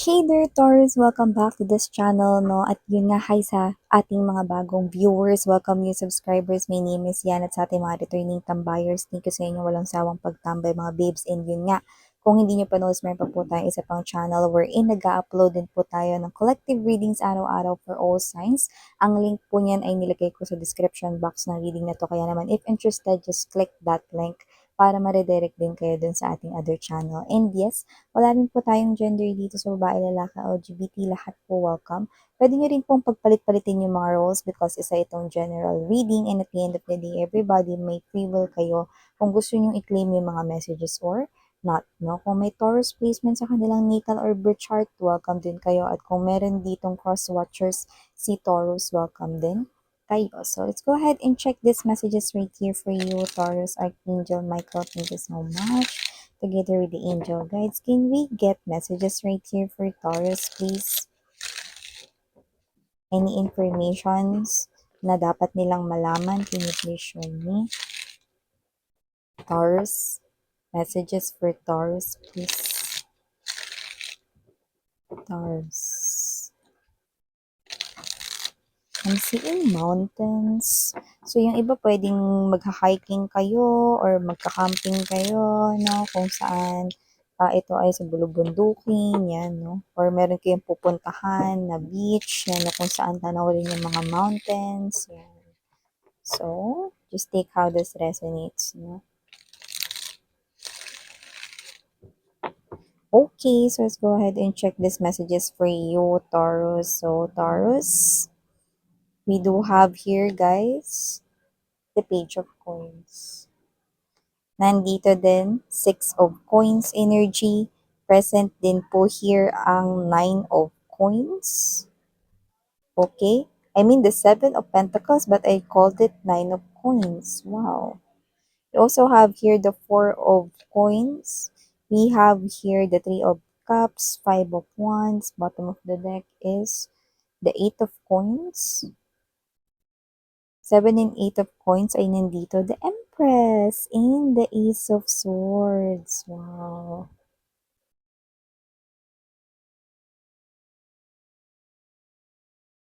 Hey there, Taurus! Welcome back to this channel, no? At yun nga, hi sa ating mga bagong viewers. Welcome new subscribers. My name is Yan at sa ating mga returning tambayers. Thank you sa inyo walang sawang pagtambay, mga babes. And yun nga, kung hindi nyo pa knows, meron pa po tayong isa pang channel wherein nag-upload din po tayo ng collective readings araw-araw for all signs. Ang link po niyan ay nilagay ko sa description box ng reading na to. Kaya naman, if interested, just click that link para ma-redirect din kayo dun sa ating other channel. And yes, wala rin po tayong gender dito sa babae, lalaki, LGBT, lahat po welcome. Pwede nyo rin pong pagpalit-palitin yung mga roles because isa itong general reading and at the end of the day, everybody may free will kayo kung gusto nyo i-claim yung mga messages or not, no? Kung may Taurus placement sa kanilang natal or birth chart, welcome din kayo. At kung meron ditong cross-watchers si Taurus, welcome din kayo. So, let's go ahead and check these messages right here for you, Taurus, Archangel Michael. Thank you so much. Together with the angel guides, can we get messages right here for Taurus, please? Any informations na dapat nilang malaman, can you please show me? Taurus, messages for Taurus, please. Taurus. I'm seeing mountains. So, yung iba pwedeng magha-hiking kayo or magka-camping kayo, no? Kung saan ito ay sa bulubundukin, yan, no? Or meron kayong pupuntahan na beach, yan, no? Kung saan tanawin yung mga mountains, yan. So, just take how this resonates, no? Okay, so let's go ahead and check these messages for you, Taurus. So, Taurus, we do have here, guys, the Page of Coins. Nandito din, Six of Coins energy. Present din po here ang Nine of Coins. Okay? I mean the Seven of Pentacles, but I called it Nine of Coins. Wow. We also have here the Four of Coins. We have here the Three of Cups, Five of Wands. Bottom of the deck is the Eight of Coins. 7 and 8 of coins ay nandito. The Empress and the Ace of Swords. Wow.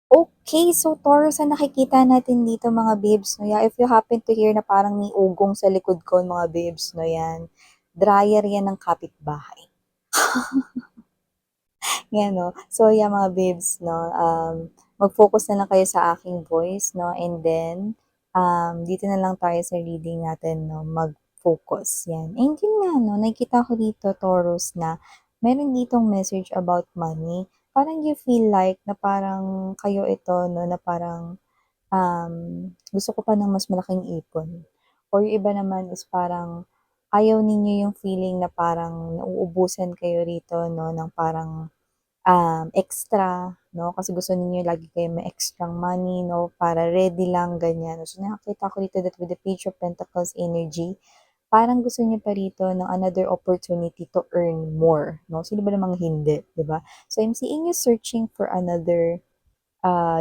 Okay, so Taurus ang nakikita natin dito mga babes, no? Yeah, if you happen to hear na parang may ugong sa likod ko mga babes, no? Yan. Dryer yan ng kapitbahay. Yan, no? So, yeah, mga babes, no? Mag-focus na lang kayo sa aking voice, no? And then, dito na lang tayo sa reading natin, no? Mag-focus. Yan. And yun nga, no? Nakikita ko dito, Taurus, na meron ditong message about money. Parang you feel like na parang kayo ito, no? Na parang gusto ko pa ng mas malaking ipon. Or yung iba naman is parang ayaw ninyo yung feeling na parang nauubusan kayo rito, no? Ng parang extra, no? Kasi gusto niyo lagi kayo may extra money, no? Para ready lang, ganyan. So, nakakita ko dito that with the Page of Pentacles energy, parang gusto niyo pa rito ng another opportunity to earn more, no? Sino ba namang hindi, di ba? So, I'm seeing you searching for another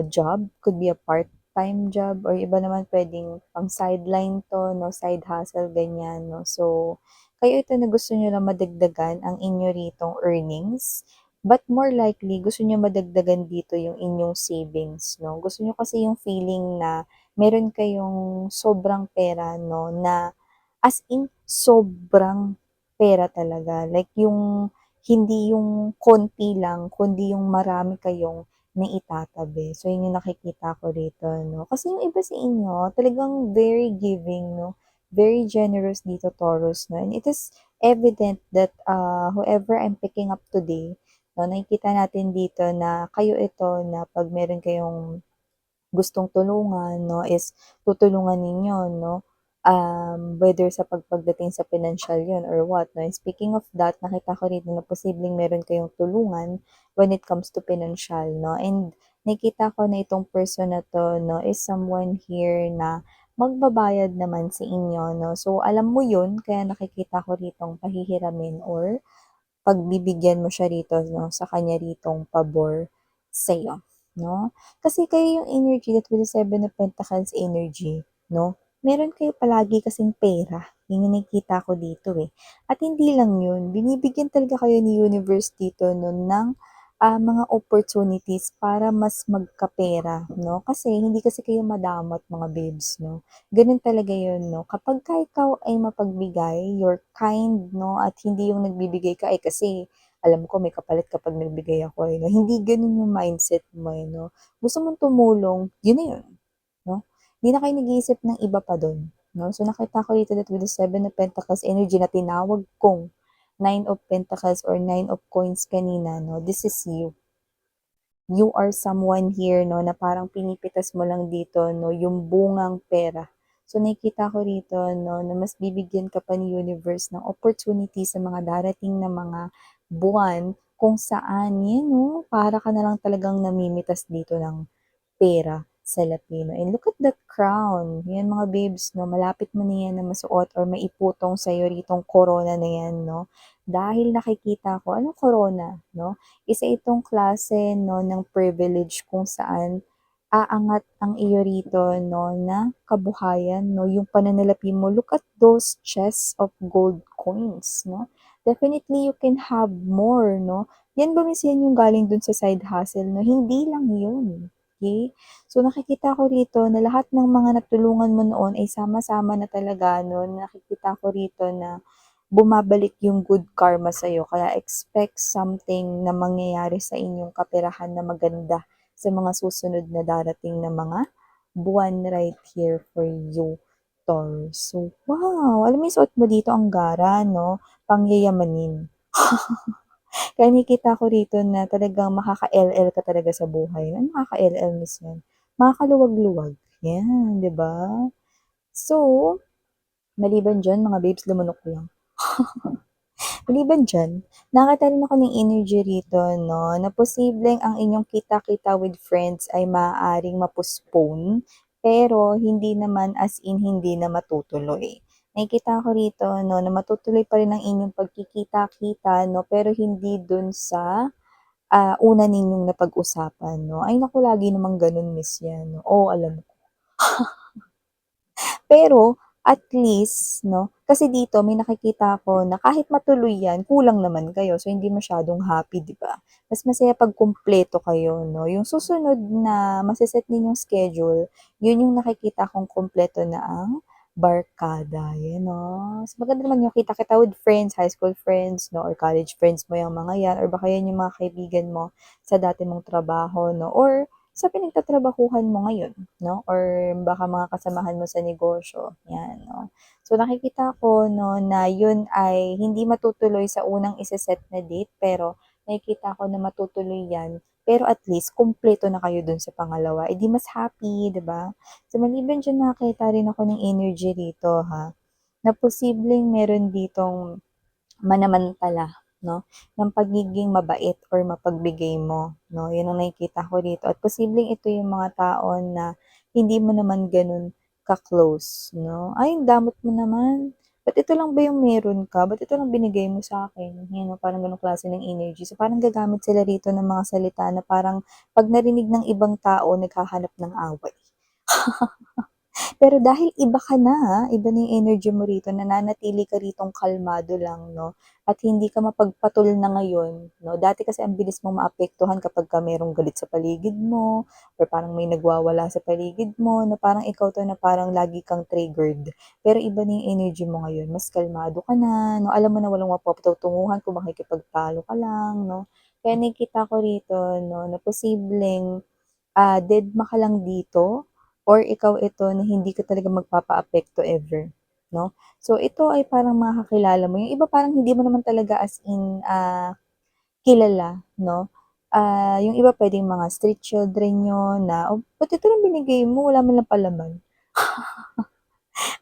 job. Could be a part-time job or iba naman pwedeng pang sideline to, no? Side hustle, ganyan, no? So, kayo ito na gusto nyo lang madagdagan ang inyo ritong earnings. But more likely, gusto nyo madagdagan dito yung inyong savings, no? Gusto nyo kasi yung feeling na meron kayong sobrang pera, no? Na as in, sobrang pera talaga. Like yung, hindi yung konti lang, kundi yung marami kayong na itatabi. So, yun yung nakikita ko rito, no? Kasi yung iba sa inyo, talagang very giving, no? Very generous dito, Taurus, no? And it is evident that whoever I'm picking up today, no, nakikita natin dito na kayo ito na pag meron kayong gustong tulungan, no, is tutulungan ninyo, no? Whether sa pagdating sa financial yun or what, no? And speaking of that, nakita ko rin na posibleng meron kayong tulungan when it comes to financial, no? And nakita ko na itong person na to, no, is someone here na magbabayad naman sa inyo, no? So, alam mo yun, kaya nakikita ko ritong pahihiramin or pagbibigyan mo siya rito, no, sa kanya ritong pabor sa'yo, no? Kasi kayo yung energy that with the Seven of Pentacles energy, no? Meron kayo palagi kasing pera. Yun yung nakikita ko dito eh. At hindi lang yun, binibigyan talaga kayo ni universe dito no, ng mga opportunities para mas magkapera 'no, kasi hindi kasi kayo madamot mga babes 'no. Gano'n talaga 'yun 'no, kapagka ikaw ay mapagbigay, you're kind 'no, at hindi yung nagbibigay ka, "Ay kasi alam ko may kapalit kapag nagbigay ako, eh," 'no. Hindi gano'n yung mindset mo, eh, 'no. Gusto mong tumulong, 'yun na 'yun 'no. Hindi na kayo nag-iisip ng iba pa dun 'no. So nakita ko dito that with the Seven of Pentacles energy na tinawag kong Nine of Pentacles or Nine of Coins kanina 'no, this is you. You are someone here 'no, na parang pinipitas mo lang dito 'no, yung bungang pera. So nakikita ko rito 'no, na mas bibigyan ka pa ni universe ng opportunity sa mga darating na mga buwan kung saan 'yan 'no, para ka na lang talagang namimitas dito ng pera sa Lapino. And look at that crown. Yan mga babes, no? Malapit mo na yan na masuot or maiputong sa'yo ritong corona na yan, no? Dahil nakikita ko, anong corona, no? Isa itong klase, no, ng privilege kung saan aangat ang iyo rito, no, na kabuhayan, no? Yung pananalapi mo, look at those chests of gold coins, no? Definitely, you can have more, no? Yan ba minsan yung galing dun sa side hustle, no? Hindi lang yun. Okay? So nakikita ko rito na lahat ng mga natulungan mo noon ay sama-sama na talaga 'no, nakikita ko rito na bumabalik yung good karma sa'yo kaya expect something na mangyayari sa inyong kaperahan na maganda sa mga susunod na darating na mga buwan right here for you, Taurus. So, wow! Alam mo yung suot mo dito ang gara 'no, pangyayamanin. Kaya nakikita ko rito na talagang makaka-LL ka talaga sa buhay. Ano makaka-LL miss yan? Makakaluwag-luwag. Yan, 'di ba? So, maliban diyan mga babes, lumunok lang. Maliban diyan, nakita rin ako ng energy rito 'no, na posibleng ang inyong kita-kita with friends ay maaaring ma-postpone, pero hindi naman as in hindi na matutuloy. Nakikita ko rito 'no, na matutuloy pa rin ang inyong pagkikita-kita 'no, pero hindi dun sa, una ninyong napag-usapan 'no. Ay naku, lagi namang ganun miss 'yan 'no. Oo, alam ko. Pero at least 'no, kasi dito may nakikita ako na kahit matuloy 'yan, kulang naman kayo. So, hindi masyadong happy, 'di ba? Mas masaya 'pag kumpleto kayo 'no. Yung susunod na mase-set ninyong schedule, yun yung nakikita kong kumpleto na ang barkada, yan 'no. So, maganda naman yung kita-kita with friends, high school friends 'no, or college friends mo yang mga yan or baka yan yung mga kaibigan mo sa dati mong trabaho 'no, or sa pinagtatrabahuhan mo ngayon 'no, or baka mga kasamahan mo sa negosyo, 'yan 'no. So nakikita ko 'no, na yun ay hindi matutuloy sa unang ise-set na date, pero nakikita ko na matutuloy 'yan, pero at least kumpleto na kayo dun sa pangalawa, eh, di mas happy, 'di ba? So maliban diyan nakakita rin ako ng energy rito ha, na posibleng meron ditong manamantala 'no, ng pagiging mabait or mapagbigay mo 'no, 'yun ang nakikita ko dito at posibleng ito yung mga tao na hindi mo naman gano'n ka-close 'no. "Ay ang damot mo naman, ba't ito lang ba yung meron ka, ba't ito lang binigay mo sa'kin?" 'Yan 'no, parang gano'ng klase ng energy. So parang gagamit sila rito ng mga salita na parang 'pag narinig ng ibang tao naghahanap ng away. Pero dahil iba ka na, iba na yung energy mo rito, nananatili ka ritong kalmado lang 'no, at hindi ka mapagpatol na ngayon 'no. Dati kasi ang bilis mong maapektuhan kapagka merong galit sa paligid mo or parang may nagwawala sa paligid mo na parang ikaw 'to na parang lagi kang triggered. Pero iba na yung energy mo ngayon, mas kalmado ka na 'no, alam mo na walang mapagtutunguhan kung makikipagtalo ka lang 'no. Kaya nakikita ko rito 'no, na posibleng dedma ka lang dito or ikaw ito na hindi ka talaga magpapaapekto ever, 'no? So, ito ay parang makakakilala mo, yung iba parang hindi mo naman talaga as in, kilala, 'no? Yung iba puwedeng mga street children niyo na, "Oh, ba't ito lang binigay mo, wala man lang palaman."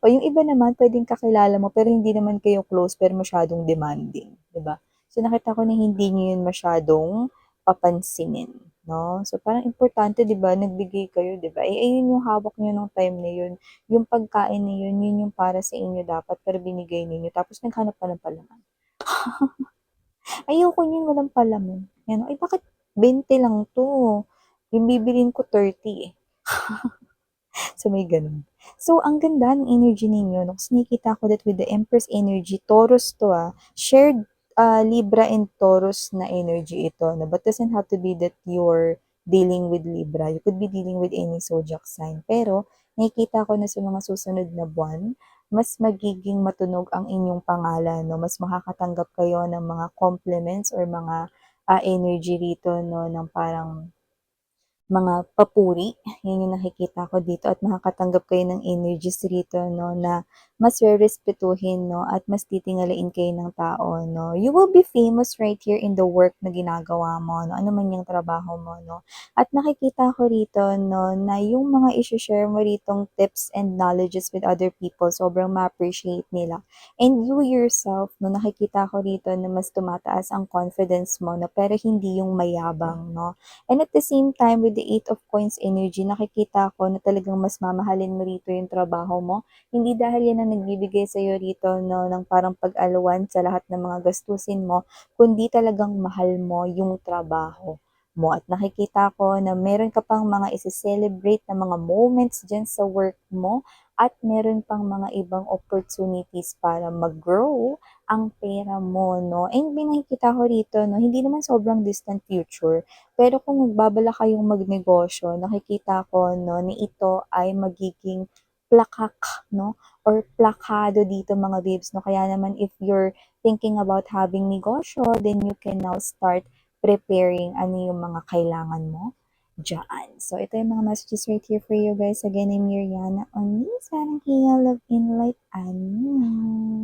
O yung iba naman puwedeng kakilala mo pero hindi naman kayo close pero masyadong demanding, 'di ba? So nakita ko na hindi niyo yun masyadong papansinin, 'no? So parang importante 'di ba nagbigay kayo 'di ba, eh, ayun yung hawak niyo nung time na yun, yung pagkain na yun, yun yung para sa inyo dapat pero binigay ninyo tapos naghanap ka ng palaman. Ayoko niyan walang palaman, yan, "Ay bakit 20 lang 'to, yung bibilhin ko 30 eh." So, may gano'n. So, ang ganda ng energy ninyo 'no, kasi nakikita ko that with the Empress energy, Taurus 'to, shared, Libra and Taurus na energy ito, no? But doesn't have to be that you're dealing with Libra. You could be dealing with any zodiac sign. Pero, nakikita ko na sa mga susunod na buwan, mas magiging matunog ang inyong pangalan, no? Mas makakatanggap kayo ng mga compliments or mga energy rito, no? Ng parang mga papuri, yun yung nakikita ko dito at makakatanggap kayo ng energies rito, no, na mas rerespetuhin, no, at mas titingalain kayo ng tao, no. You will be famous right here in the work na ginagawa mo, no, ano man yung trabaho mo, no. At nakikita ko rito, no, na yung mga isi-share mo ritong tips and knowledges with other people, sobrang ma-appreciate nila. And you yourself, no, nakikita ko rito na mas tumataas ang confidence mo, no, pero hindi yung mayabang, no. And at the same time, with the Eight of Coins energy, nakikita ko na talagang mas mamahalin mo rito yung trabaho mo. Hindi dahil yan ang nagbibigay sa'yo rito, no, ng parang pag-alawan sa lahat ng mga gastusin mo, kundi talagang mahal mo yung trabaho mo. At nakikita ko na meron ka pang mga isi-celebrate na mga moments dyan sa work mo at meron pang mga ibang opportunities para mag-grow ang pera mo, no? And may nakikita ko rito, no, hindi naman sobrang distant future, pero kung magbabala kayong magnegosyo, nakikita ko, no, na ito ay magiging plakak, no, or plakado dito mga babes, no. Kaya naman if you're thinking about having negosyo, then you can now start preparing ano yung mga kailangan mo dyan. So, ito yung mga messages right here for you guys. Again, I'm Miriana on Sarang Love in Light. Ano?